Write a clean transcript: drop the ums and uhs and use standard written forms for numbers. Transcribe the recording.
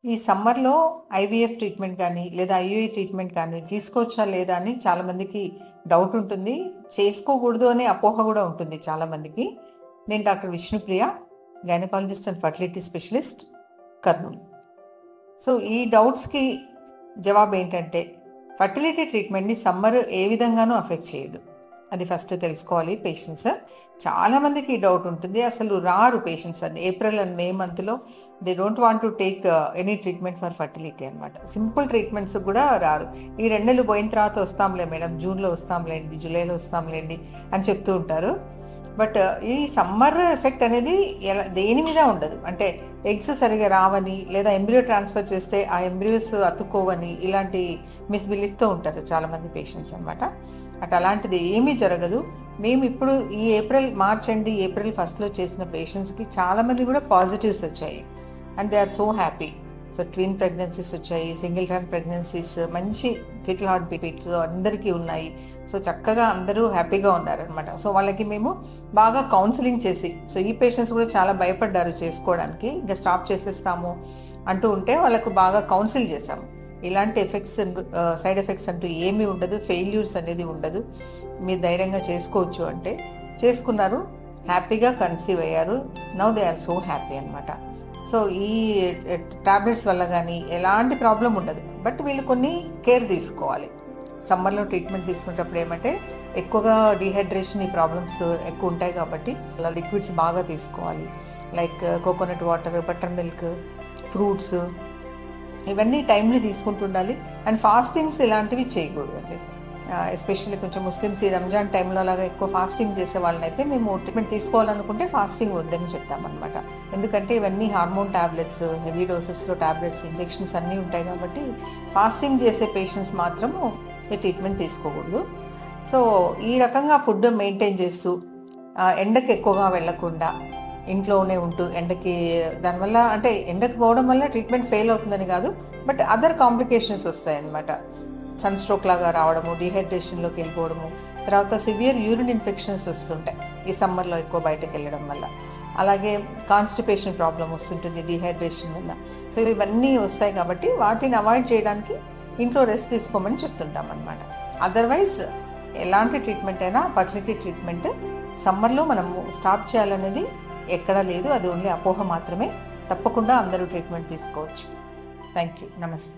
ఈ సమ్మర్‌లో IVF treatment గానీ, లేదా ఐయుఐ ట్రీట్మెంట్ కానీ తీసుకోవచ్చా లేదా అని చాలామందికి డౌట్ ఉంటుంది. చేసుకోకూడదు అనే అపోహ గూడా ఉంటుంది చాలామందికి. నేను doctor Vishnupriya, gynaecologist and fertility specialist, Kurnool. So, ఈ డౌట్స్‌కి జవాబేంటంటే, ఫర్టిలిటీ ట్రీట్మెంట్‌ని సమ్మర్ ఏ విధంగానూ అఫెక్ట్ చేయదు. అది ఫస్ట్ తెలుసుకోవాలి పేషెంట్స్. చాలామందికి ఈ డౌట్ ఉంటుంది. అసలు రారు పేషెంట్స్ అని. ఏప్రిల్ అండ్ మే మంత్‌లో they don't want to take any treatment for fertility అనమాట. సింపుల్ ట్రీట్మెంట్స్ కూడా రారు. ఈ 2 నెలలు పోయిన తర్వాత వస్తాంలే మేడం, జూన్‌లో వస్తాంలేండి, జూలైలో వస్తాంలేండి అని చెప్తూ ఉంటారు. బట్ ఈ సమ్మర్ ఎఫెక్ట్ అనేది దేని మీద ఉండదు. అంటే ఎగ్స్ సరిగా రావని, లేదా ఎంబ్రియో ట్రాన్స్ఫర్ చేస్తే ఆ ఎంబ్రియోస్ అతుక్కోవని, ఇలాంటి మిస్బిలీఫ్తో ఉంటారు చాలామంది పేషెంట్స్ అనమాట. అలాంటిది ఏమీ జరగదు. మేము ఇప్పుడు ఈ ఏప్రిల్ 1 చేసిన పేషెంట్స్కి చాలామంది కూడా పాజిటివ్స్ వచ్చాయి and they are so happy. So twin pregnancies వచ్చాయి, సింగిల్ టర్న్ ప్రెగ్నెన్సీస్, మంచి ఫిటల్ హార్ట్ బీట్స్ అందరికీ ఉన్నాయి. సో చక్కగా అందరూ హ్యాపీగా ఉన్నారనమాట. సో వాళ్ళకి మేము బాగా కౌన్సిలింగ్ చేసి, సో ఈ పేషెంట్స్ కూడా చాలా భయపడ్డారు చేసుకోవడానికి, ఇంకా స్టాప్ చేసేస్తాము అంటూ ఉంటే వాళ్ళకు బాగా కౌన్సిల్ చేశాము. ఇలాంటి సైడ్ ఎఫెక్ట్స్ అంటూ ఏమీ ఉండదు, ఫెయిల్యూర్స్ అనేది ఉండదు, మీరు ధైర్యంగా చేసుకోవచ్చు అంటే చేసుకున్నారు, హ్యాపీగా కన్సీవ్ అయ్యారు. Now they are so happy అనమాట. సో ఈ టాబ్లెట్స్ వల్ల కానీ ఎలాంటి ప్రాబ్లం ఉండదు. బట్ వీళ్ళు కొన్ని కేర్ తీసుకోవాలి. సమ్మర్లో ట్రీట్మెంట్ తీసుకునేటప్పుడు ఏమంటే ఎక్కువగా డీహైడ్రేషన్, ఈ ప్రాబ్లమ్స్ ఎక్కువ ఉంటాయి కాబట్టి లిక్విడ్స్ బాగా తీసుకోవాలి. Like coconut water, butter milk, fruits, ఇవన్నీ టైంలీ తీసుకుంటుండాలి. అండ్ ఫాస్టింగ్స్ ఇలాంటివి చేయకూడదండి. ఎస్పెషల్లీ కొంచెం ముస్లిమ్స్ ఈ రంజాన్ టైంలో అలాగా ఎక్కువ ఫాస్టింగ్ చేసే వాళ్ళనైతే మేము ట్రీట్మెంట్ తీసుకోవాలనుకుంటే ఫాస్టింగ్ వద్దని చెప్తామన్నమాట. ఎందుకంటే ఇవన్నీ హార్మోన్ ట్యాబ్లెట్స్, హెవీ డోసెస్లో ట్యాబ్లెట్స్, ఇంజెక్షన్స్ అన్నీ ఉంటాయి కాబట్టి ఫాస్టింగ్ చేసే పేషెంట్స్ మాత్రము ఈ ట్రీట్మెంట్ తీసుకోకూడదు. సో ఈ రకంగా ఫుడ్ మెయింటైన్ చేస్తూ, ఎండకి ఎక్కువగా వెళ్ళకుండా ఇంట్లోనే ఉంటూ, ఎండకి దానివల్ల అంటే ఎండకు పోవడం వల్ల ట్రీట్మెంట్ ఫెయిల్ అవుతుందని కాదు, బట్ అదర్ కాంప్లికేషన్స్ వస్తాయన్నమాట. సన్ స్ట్రోక్ లాగా రావడము, డీహైడ్రేషన్లోకి వెళ్ళిపోవడము, తర్వాత సివియర్ యూరిన్ ఇన్ఫెక్షన్స్ వస్తుంటాయి ఈ సమ్మర్లో ఎక్కువ బయటకు వెళ్ళడం వల్ల. అలాగే కాన్స్టిపేషన్ ప్రాబ్లం వస్తుంటుంది డీహైడ్రేషన్ వల్ల. సో ఇవన్నీ వస్తాయి కాబట్టి వాటిని అవాయిడ్ చేయడానికి ఇంట్లో రెస్ట్ తీసుకోమని చెప్తుంటాం అన్నమాట. అదర్వైజ్ ఎలాంటి ట్రీట్మెంట్ అయినా, ఫర్టిలిటీ ట్రీట్మెంట్ సమ్మర్లో మనము స్టాప్ చేయాలనేది ఎక్కడా లేదు. అది ఓన్లీ అపోహ మాత్రమే. తప్పకుండా అందరూ ట్రీట్మెంట్ తీసుకోవచ్చు. Thank you. నమస్తే.